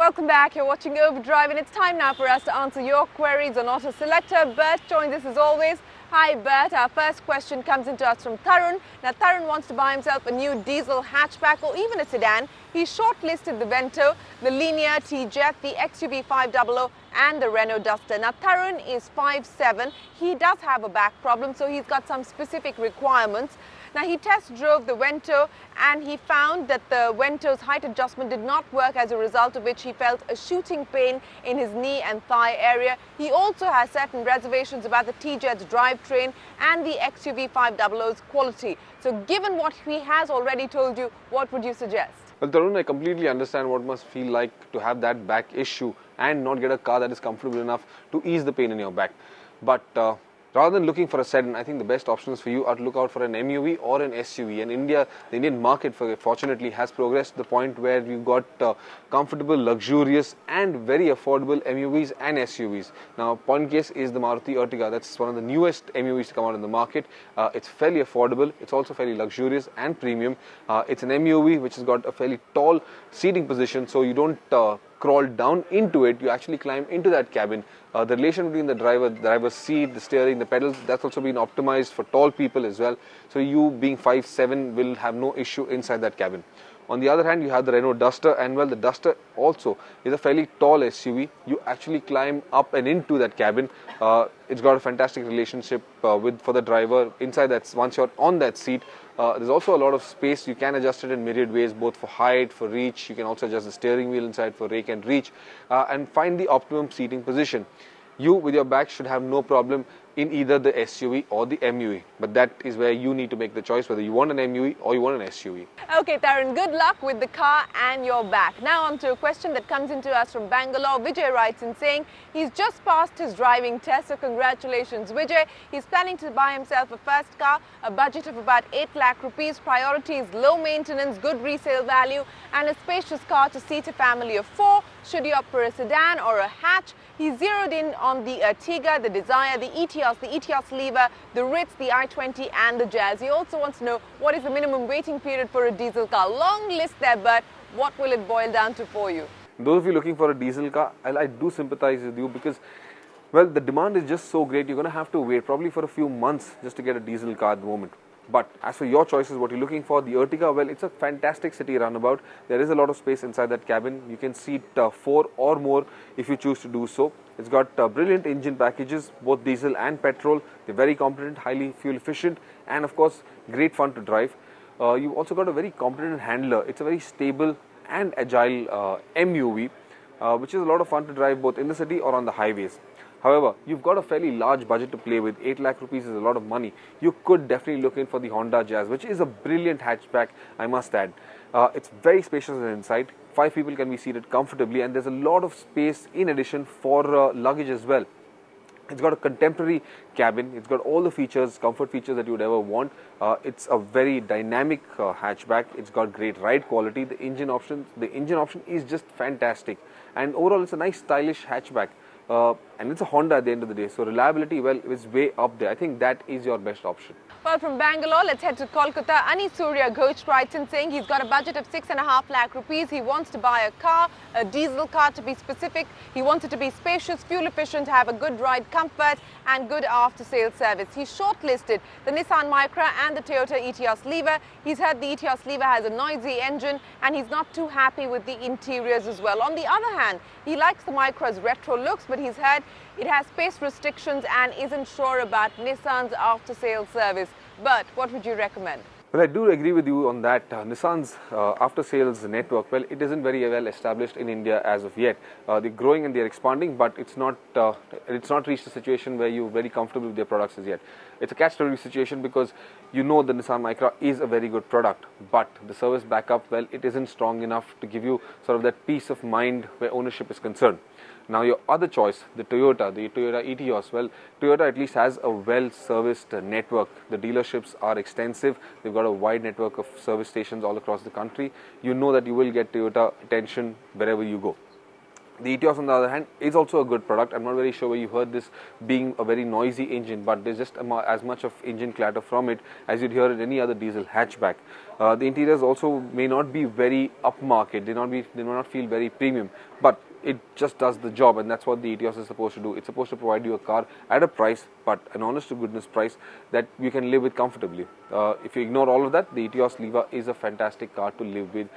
Welcome back. You're watching Overdrive, and it's time now for us to answer your queries on Autoselector. Bert joins us as always. Hi Bert, our first question comes into us from Tarun. Now Tarun wants to buy himself a new diesel hatchback or even a sedan. He's shortlisted the Vento, the Linear T-Jet, the XUV 500 and the Renault Duster. Now Tarun is 5'7". He does have a back problem, so he's got some specific requirements. Now he test drove the Vento and he found that the Vento's height adjustment did not work, as a result of which he felt a shooting pain in his knee and thigh area. He also has certain reservations about the T-Jet's drivetrain and the XUV 500's quality. So given what he has already told you, what would you suggest? Well, Tarun, I completely understand what it must feel like to have that back issue and not get a car that is comfortable enough to ease the pain in your back. But rather than looking for a sedan, I think the best options for you are to look out for an MUV or an SUV. And India, the Indian market, fortunately, has progressed to the point where we've got comfortable, luxurious and very affordable MUVs and SUVs. Now, point case is the Maruti Ertiga. That's one of the newest MUVs to come out in the market. It's fairly affordable. It's also fairly luxurious and premium. It's an MUV which has got a fairly tall seating position, so you don't crawl down into it, you actually climb into that cabin. The relation between the driver's seat, the steering, the pedals, that's also been optimized for tall people as well. So you being 5'7" will have no issue inside that cabin. On the other hand, you have the Renault Duster, and well, the Duster also is a fairly tall SUV. You actually climb up and into that cabin. It's got a fantastic relationship for the driver inside that. Once you're on that seat, there's also a lot of space. You can adjust it in myriad ways, both for height, for reach. You can also adjust the steering wheel inside for rake and reach, and find the optimum seating position. You, with your back, should have no problem in either the SUV or the MUV. But that is where you need to make the choice, whether you want an MUV or you want an SUV. Okay, Tarun, good luck with the car and your back. Now on to a question that comes into us from Bangalore. Vijay writes in saying he's just passed his driving test, so congratulations, Vijay. He's planning to buy himself a first car, a budget of about 8 lakh rupees. Priority is low maintenance, good resale value, and a spacious car to seat a family of 4. Should he opt for a sedan or a hatch? He's zeroed in on the Ertiga, the Desire, the Etios, the Etios Liva, the Ritz, the i20 and the Jazz. He also wants to know what is the minimum waiting period for a diesel car. Long list there, but what will it boil down to for you? Those of you looking for a diesel car, I do sympathize with you because, well, the demand is just so great. You're going to have to wait probably for a few months just to get a diesel car at the moment. But as for your choices, what you're looking for, the Ertiga, well, it's a fantastic city runabout. There is a lot of space inside that cabin. You can seat 4 or more if you choose to do so. It's got brilliant engine packages, both diesel and petrol. They're very competent, highly fuel efficient, and of course, great fun to drive. You've also got a very competent handler. It's a very stable and agile MUV, which is a lot of fun to drive both in the city or on the highways. However, you've got a fairly large budget to play with. 8 lakh rupees is a lot of money. You could definitely look in for the Honda Jazz, which is a brilliant hatchback, I must add. It's very spacious inside. 5 people can be seated comfortably, and there's a lot of space in addition for luggage as well. It's got a contemporary cabin. It's got all the features, comfort features that you would ever want. It's a very dynamic hatchback. It's got great ride quality. The engine option is just fantastic. And overall, it's a nice, stylish hatchback. And it's a Honda at the end of the day. So reliability, well, is way up there. I think that is your best option. Well, from Bangalore, let's head to Kolkata. Ani Surya Ghosh writes in saying he's got a budget of 6.5 lakh rupees. He wants to buy a car, a diesel car to be specific. He wants it to be spacious, fuel efficient, have a good ride comfort and good after-sales service. He's shortlisted the Nissan Micra and the Toyota Etios Liva. He's heard the Etios Liva has a noisy engine and he's not too happy with the interiors as well. On the other hand, he likes the Micra's retro looks, but he's heard it has space restrictions and isn't sure about Nissan's after-sales service. But what would you recommend? Well, I do agree with you on that. Nissan's after-sales network, well, it isn't very well established in India as of yet. They're growing and they're expanding, but it's not reached a situation where you're very comfortable with their products as yet. It's a catch-22 situation because you know the Nissan Micra is a very good product, but the service backup, well, it isn't strong enough to give you sort of that peace of mind where ownership is concerned. Now your other choice, the Toyota Etios, well, Toyota at least has a well-serviced network. The dealerships are extensive. They've got a wide network of service stations all across the country. You know that you will get Toyota attention wherever you go. The Etios, on the other hand, is also a good product. I'm not very sure where you heard this being a very noisy engine, but there's just as much of engine clatter from it as you'd hear in any other diesel hatchback. The interiors also may not be very upmarket, they may not feel very premium, but it just does the job, and that's what the Etios is supposed to do. It's supposed to provide you a car at a price, but an honest to goodness price that you can live with comfortably. If you ignore all of that, the Etios Liva is a fantastic car to live with.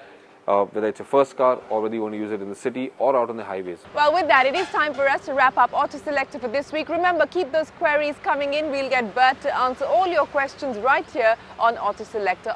Whether it's your first car or whether you want to use it in the city or out on the highways. Well, with that, it is time for us to wrap up Autoselector for this week. Remember, keep those queries coming in. We'll get Bert to answer all your questions right here on Autoselector.